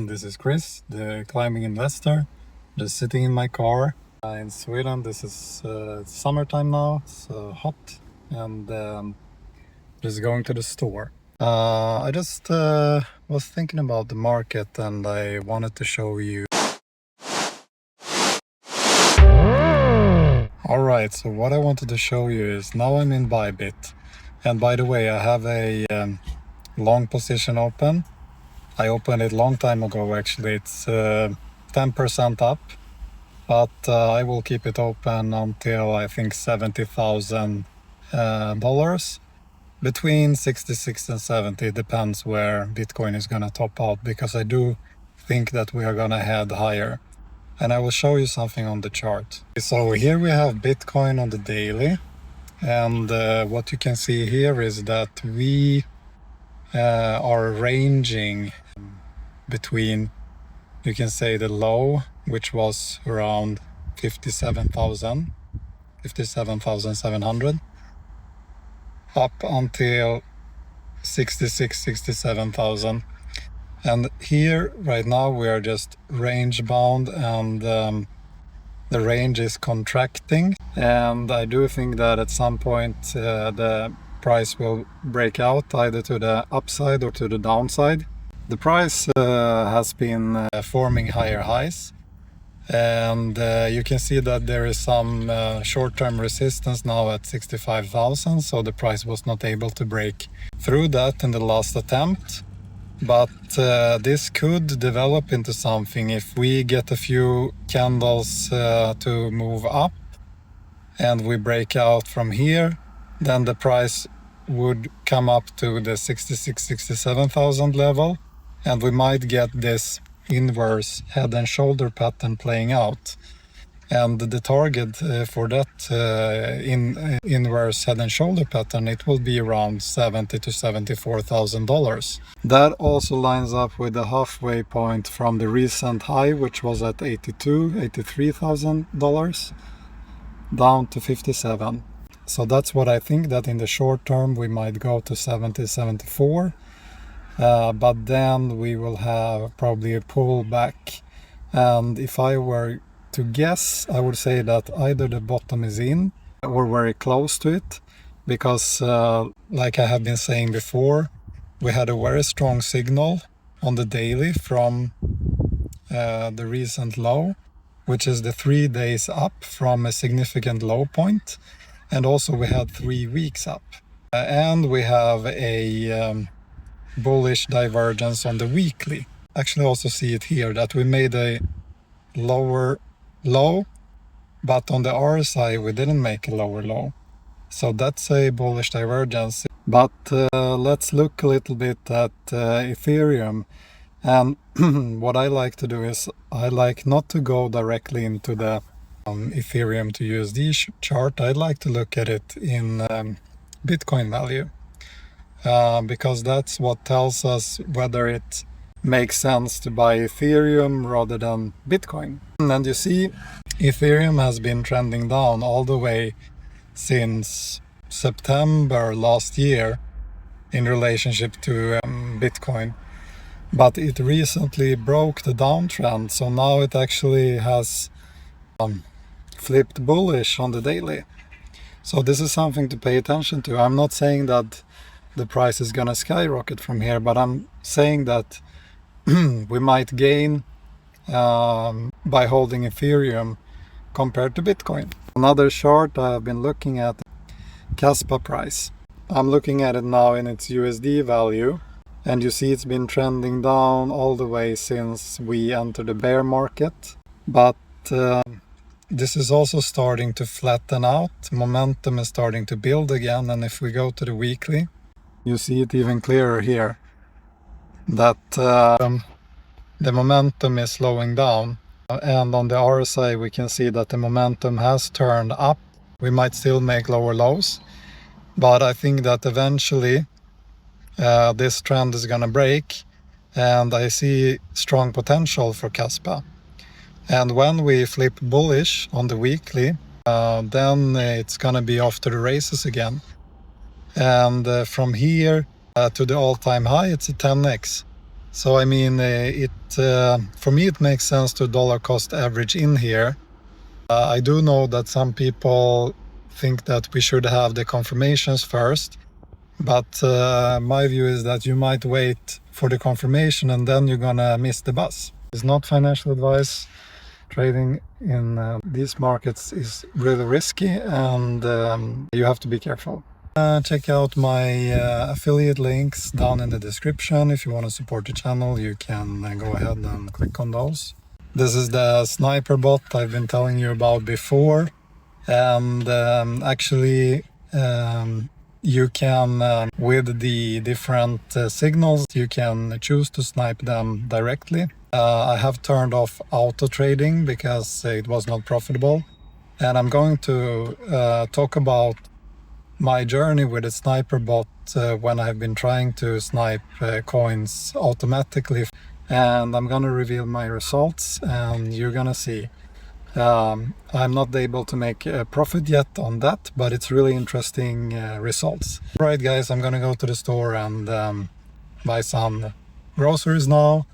everyone, this is Chris, the climbing investor, just sitting in my car. In Sweden this is summertime now, it's hot, and just going to the store. I just was thinking about the market and I wanted to show you. Alright, so what I wanted to show you is now I'm in Bybit, and by the way I have a long position open. I opened it long time ago actually. It's 10% up, but I will keep it open until I think $70,000, between 66 and 70, depends where Bitcoin is gonna top out, because I do think that we are gonna head higher, and I will show you something on the chart. So here we have Bitcoin on the daily, and what you can see here is that we are ranging between, you can say, the low, which was around 57,700, up until 67,000. And here right now we are just range bound, and the range is contracting, and I do think that at some point the price will break out either to the upside or to the downside. The price has been forming higher highs, and you can see that there is some short-term resistance now at 65,000, so the price was not able to break through that in the last attempt. But this could develop into something if we get a few candles to move up and we break out from here. Then the price would come up to the 66,000-67,000 level, and we might get this inverse head and shoulder pattern playing out. And the target for that inverse head and shoulder pattern, it will be around $70,000 to $74,000. That also lines up with the halfway point from the recent high, which was at $83,000 down to 57. So that's what I think, that in the short term we might go to 70, 74, but then we will have probably a pullback. And if I were to guess, I would say that either the bottom is in or very close to it, because like I have been saying before, we had a very strong signal on the daily from the recent low, which is the 3 days up from a significant low point, and also we had 3 weeks up, and we have a bullish divergence on the weekly. Actually also see it here that we made a lower low, but on the RSI we didn't make a lower low, so that's a bullish divergence. But let's look a little bit at Ethereum, and what I like to do is I like not to go directly into the Ethereum to USD chart. I like to look at it in Bitcoin value, because that's what tells us whether it makes sense to buy Ethereum rather than Bitcoin. And you see, Ethereum has been trending down all the way since September last year in relationship to Bitcoin, but it recently broke the downtrend, so now it actually has flipped bullish on the daily. So this is something to pay attention to. I'm not saying that the price is gonna skyrocket from here, but I'm saying that we might gain by holding Ethereum compared to Bitcoin. Another chart I've been looking at, Kaspa price. I'm looking at it now in its USD value, and you see it's been trending down all the way since we entered the bear market, but this is also starting to flatten out. Momentum is starting to build again, and if we go to the weekly, you see it even clearer here that the momentum is slowing down, and on the RSI we can see that the momentum has turned up. We might still make lower lows, but I think that eventually this trend is gonna break, and I see strong potential for Kaspa. And when we flip bullish on the weekly, then it's gonna be off to the races again. And from here to the all-time high, it's a 10x. So I mean, for me it makes sense to dollar cost average in here. I do know that some people think that we should have the confirmations first, but my view is that you might wait for the confirmation and then you're gonna miss the bus. It's not financial advice. Trading in these markets is really risky, and you have to be careful. Check out my affiliate links down in the description. If you want to support the channel, you can go ahead and click on those. This is the sniper bot I've been telling you about before, and actually you can, with the different signals, you can choose to snipe them directly. I have turned off auto trading because it was not profitable, and I'm going to talk about my journey with a sniper bot when I've been trying to snipe coins automatically, and I'm gonna reveal my results and you're gonna see. I'm not able to make a profit yet on that, but it's really interesting results. Alright guys, I'm gonna go to the store and buy some groceries now.